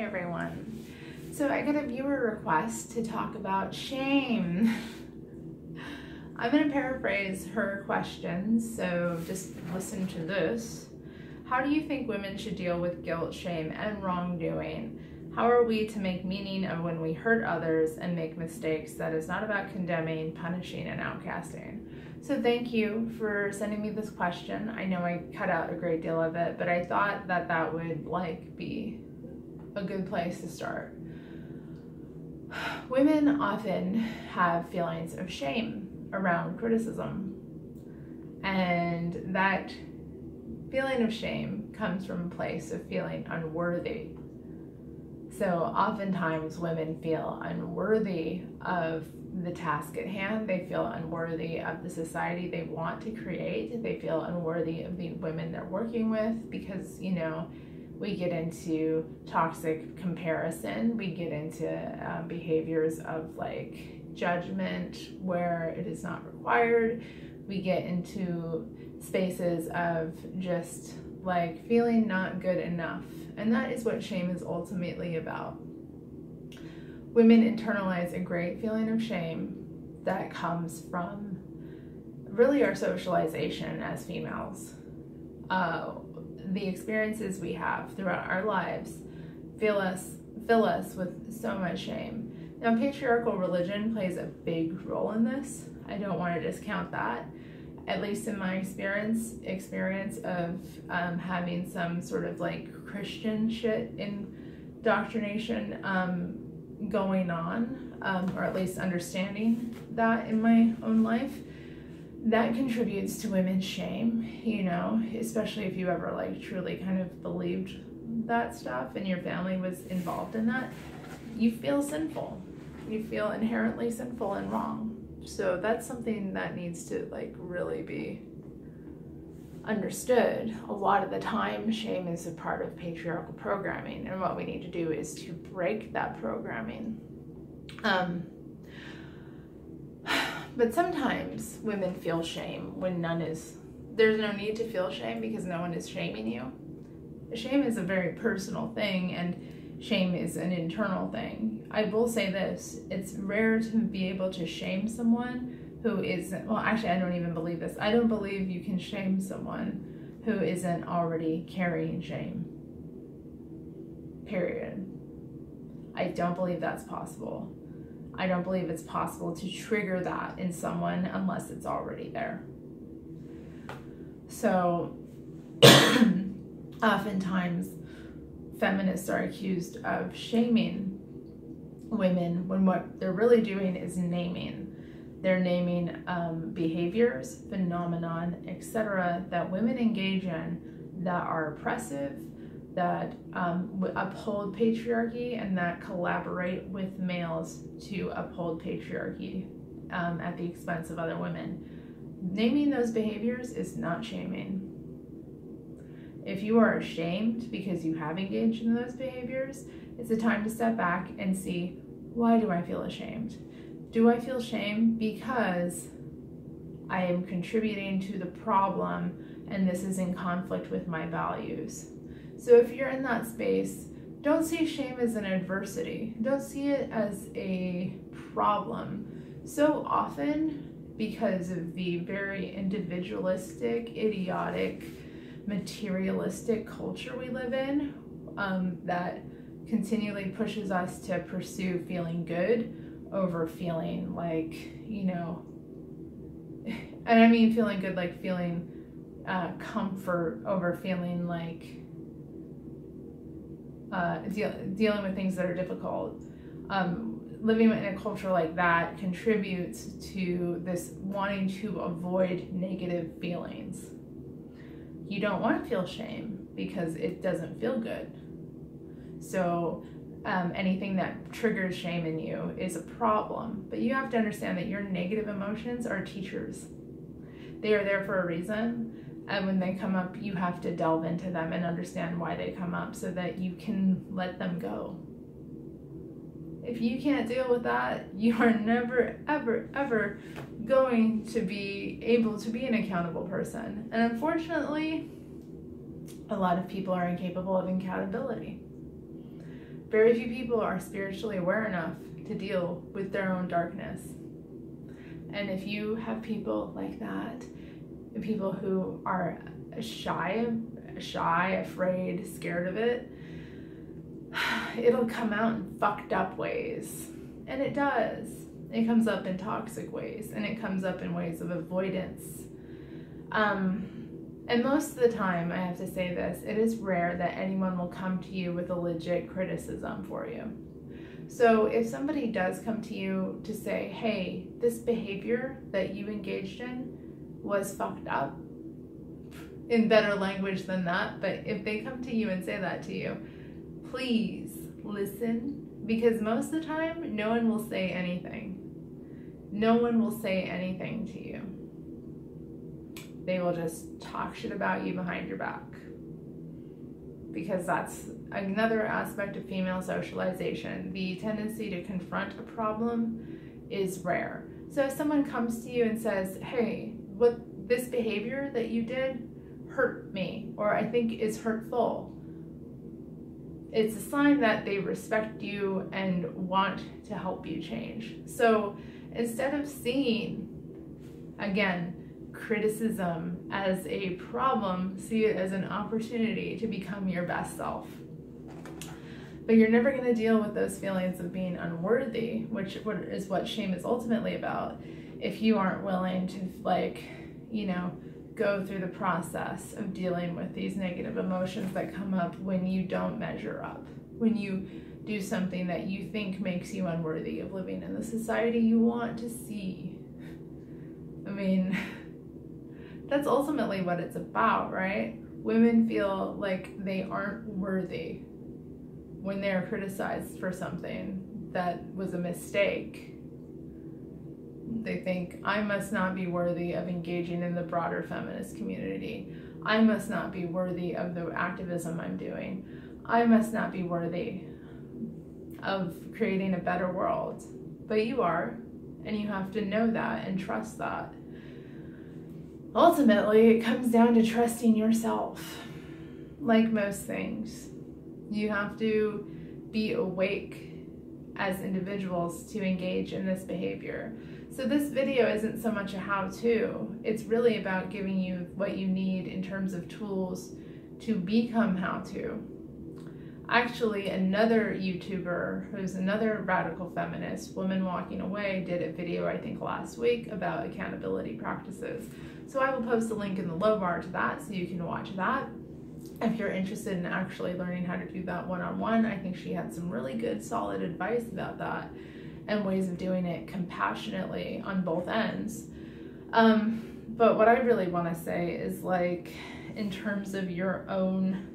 everyone. So I got a viewer request to talk about shame. I'm going to paraphrase her question, so just listen to this. How do you think women should deal with guilt, shame, and wrongdoing? How are we to make meaning of when we hurt others and make mistakes that is not about condemning, punishing, and outcasting? So thank you for sending me this question. I know I cut out a great deal of it, but I thought that that would be a good place to start. Women often have feelings of shame around criticism, and that feeling of shame comes from a place of feeling unworthy. So oftentimes women feel unworthy of the task at hand. They feel unworthy of the society they want to create. They feel unworthy of the women they're working with because, we get into toxic comparison. We get into behaviors of judgment where it is not required. We get into spaces of just feeling not good enough. And that is what shame is ultimately about. Women internalize a great feeling of shame that comes from really our socialization as females. The experiences we have throughout our lives fill us with so much shame. Now, patriarchal religion plays a big role in this. I don't want to discount that. At least in my experience of having some sort of Christian shit indoctrination going on, or at least understanding that in my own life, that contributes to women's shame, especially if you ever truly kind of believed that stuff and your family was involved in that. You feel sinful. You feel inherently sinful and wrong. So that's something that needs to really be understood. A lot of the time, shame is a part of patriarchal programming, and what we need to do is to break that programming. But sometimes women feel shame when there's no need to feel shame because no one is shaming you. Shame is a very personal thing, and shame is an internal thing. I will say this, it's rare to be able to shame someone who isn't, well, actually, I don't even believe this. I don't believe you can shame someone who isn't already carrying shame. Period. I don't believe that's possible. I don't believe it's possible to trigger that in someone unless it's already there. So, oftentimes, feminists are accused of shaming women when what they're really doing is naming. They're naming behaviors, phenomenon, etc. that women engage in that are oppressive, that uphold patriarchy, and that collaborate with males to uphold patriarchy at the expense of other women. Naming those behaviors is not shaming. If you are ashamed because you have engaged in those behaviors, it's a time to step back and see, why do I feel ashamed? Do I feel shame because I am contributing to the problem and this is in conflict with my values? So if you're in that space, don't see shame as an adversity. Don't see it as a problem. So often, because of the very individualistic, idiotic, materialistic culture we live in, that continually pushes us to pursue feeling good over feeling and I mean feeling good, feeling comfort over feeling dealing with things that are difficult. Living in a culture like that contributes to this wanting to avoid negative feelings. You don't want to feel shame because it doesn't feel good. So anything that triggers shame in you is a problem. But you have to understand that your negative emotions are teachers. They are there for a reason. And when they come up, you have to delve into them and understand why they come up so that you can let them go. If you can't deal with that, you are never, ever, ever going to be able to be an accountable person. And unfortunately, a lot of people are incapable of accountability. Very few people are spiritually aware enough to deal with their own darkness. And if you have people like that, people who are shy, afraid, scared of it, it'll come out in fucked up ways. And it does. It comes up in toxic ways, and it comes up in ways of avoidance. And most of the time, I have to say this, it is rare that anyone will come to you with a legit criticism for you. So if somebody does come to you to say, hey, this behavior that you engaged in was fucked up, in better language than that, but if they come to you and say that to you, please listen, because most of the time, no one will say anything. No one will say anything to you. They will just talk shit about you behind your back, because that's another aspect of female socialization. The tendency to confront a problem is rare. So if someone comes to you and says, hey, this behavior that you did hurt me, or I think is hurtful, it's a sign that they respect you and want to help you change. So instead of seeing, again, criticism as a problem, see it as an opportunity to become your best self. But you're never going to deal with those feelings of being unworthy, which is what shame is ultimately about, if you aren't willing to, go through the process of dealing with these negative emotions that come up when you don't measure up, when you do something that you think makes you unworthy of living in the society you want to see. I mean, that's ultimately what it's about, right? Women feel like they aren't worthy when they're criticized for something that was a mistake. They think, I must not be worthy of engaging in the broader feminist community. I must not be worthy of the activism I'm doing. I must not be worthy of creating a better world. But you are, and you have to know that and trust that. Ultimately, it comes down to trusting yourself. Like most things, you have to be awake as individuals to engage in this behavior. So this video isn't so much a how-to, it's really about giving you what you need in terms of tools to become how-to. Actually, another YouTuber who's another radical feminist, Woman Walking Away, did a video, I think last week, about accountability practices. So I will post a link in the low bar to that so you can watch that. If you're interested in actually learning how to do that one-on-one, I think she had some really good, solid advice about that and ways of doing it compassionately on both ends. But what I really want to say is, in terms of your own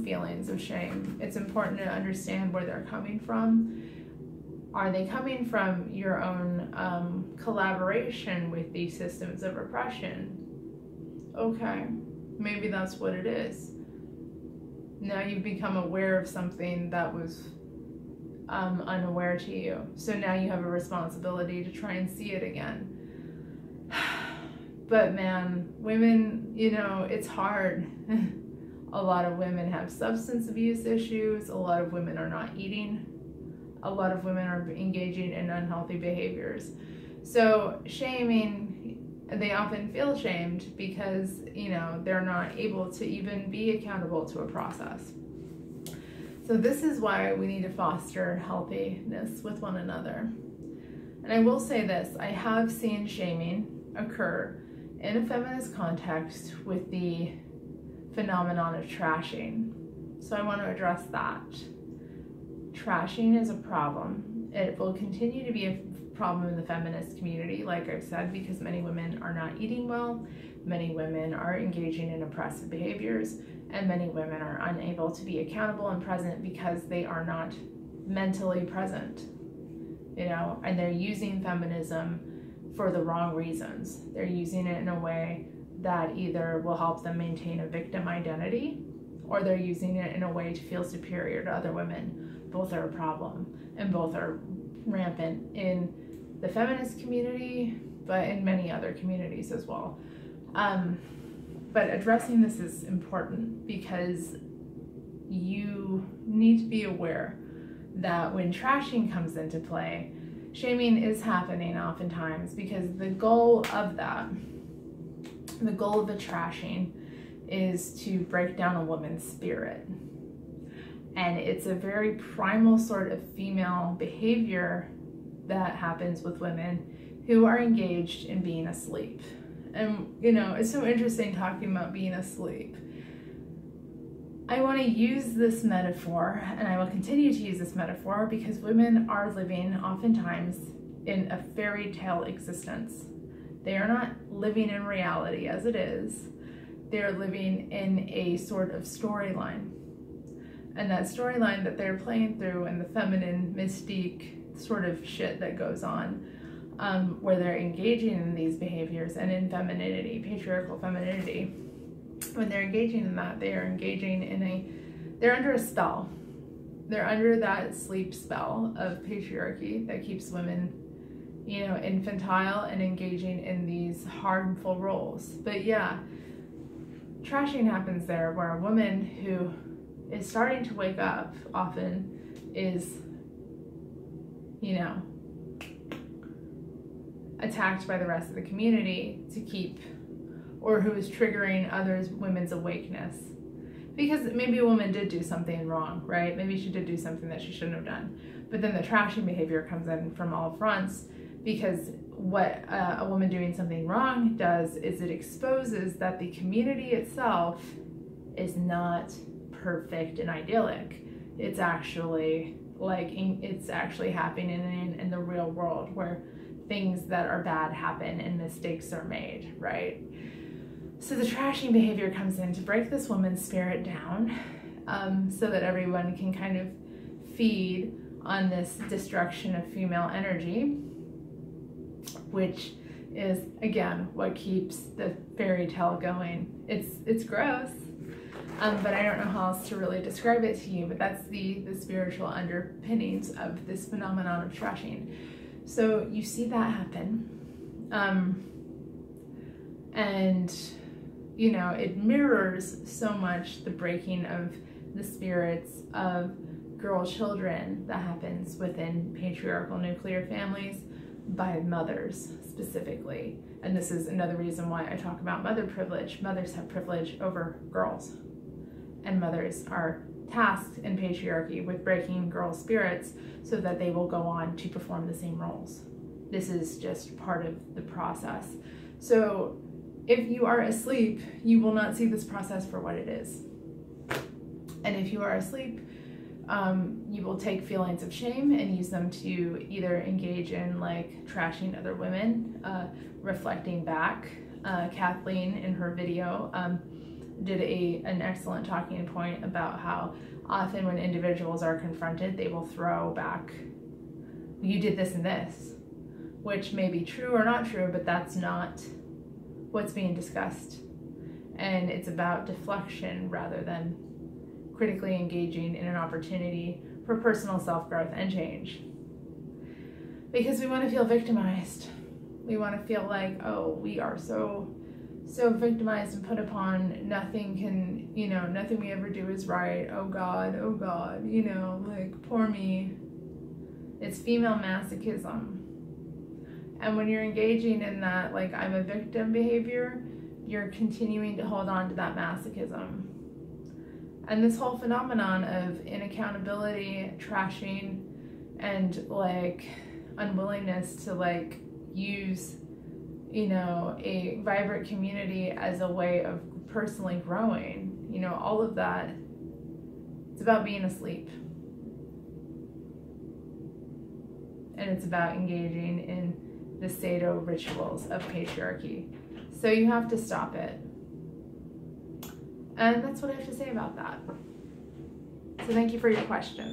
feelings of shame, it's important to understand where they're coming from. Are they coming from your own collaboration with these systems of oppression? Okay, maybe that's what it is. Now you've become aware of something that was unaware to you. So now you have a responsibility to try and see it again. But man, women, it's hard. A lot of women have substance abuse issues. A lot of women are not eating. A lot of women are engaging in unhealthy behaviors. So shaming, they often feel shamed because, they're not able to even be accountable to a process. So this is why we need to foster healthiness with one another. And I will say this, I have seen shaming occur in a feminist context with the phenomenon of trashing. So I want to address that. Trashing is a problem. It will continue to be a problem in the feminist community, like I've said, because many women are not eating well, many women are engaging in oppressive behaviors, and many women are unable to be accountable and present because they are not mentally present, and they're using feminism for the wrong reasons. They're using it in a way that either will help them maintain a victim identity, or they're using it in a way to feel superior to other women. Both are a problem, and both are rampant in the feminist community, but in many other communities as well. But addressing this is important because you need to be aware that when trashing comes into play, shaming is happening oftentimes because the goal of the trashing is to break down a woman's spirit. And it's a very primal sort of female behavior that happens with women who are engaged in being asleep. And, you know, it's so interesting talking about being asleep. I want to use this metaphor, and I will continue to use this metaphor, because women are living oftentimes in a fairy tale existence. They are not living in reality as it is. They're living in a sort of storyline. And that storyline that they're playing through, and the feminine mystique sort of shit that goes on, where they're engaging in these behaviors and in femininity, patriarchal femininity. When they're engaging in that, they are engaging in they're under a spell. They're under that sleep spell of patriarchy that keeps women, you know, infantile and engaging in these harmful roles. But yeah, trashing happens there, where a woman who is starting to wake up often is, you know, attacked by the rest of the community to keep, or who is triggering others, women's awakeness. Because maybe a woman did do something wrong, right? Maybe she did do something that she shouldn't have done. But then the trashing behavior comes in from all fronts, because what a woman doing something wrong does is it exposes that the community itself is not perfect and idyllic. It's actually it's actually happening in the real world, where things that are bad happen and mistakes are made, right? So the trashing behavior comes in to break this woman's spirit down, so that everyone can kind of feed on this destruction of female energy, which is, again, what keeps the fairy tale going. It's gross, but I don't know how else to really describe it to you, but that's the spiritual underpinnings of this phenomenon of trashing. So you see that happen, and you know, it mirrors so much the breaking of the spirits of girl children that happens within patriarchal nuclear families by mothers specifically. And this is another reason why I talk about mother privilege. Mothers have privilege over girls, and mothers are tasked in patriarchy with breaking girls' spirits so that they will go on to perform the same roles. This is just part of the process. So if you are asleep, you will not see this process for what it is. And if you are asleep, you will take feelings of shame and use them to either engage in like trashing other women, reflecting back. Kathleen in her video did an excellent talking point about how often when individuals are confronted, they will throw back, you did this and this, which may be true or not true, but that's not what's being discussed. And it's about deflection rather than critically engaging in an opportunity for personal self-growth and change. Because we want to feel victimized. We want to feel like, oh, we are so victimized and put upon, nothing can, you know, nothing we ever do is right. Oh God, you know, like, poor me. It's female masochism. And when you're engaging in that, like, I'm a victim behavior, you're continuing to hold on to that masochism. And this whole phenomenon of inaccountability, trashing, and like unwillingness to like use, you know, a vibrant community as a way of personally growing, you know, all of that, it's about being asleep. And it's about engaging in the Sado rituals of patriarchy. So you have to stop it. And that's what I have to say about that. So thank you for your question.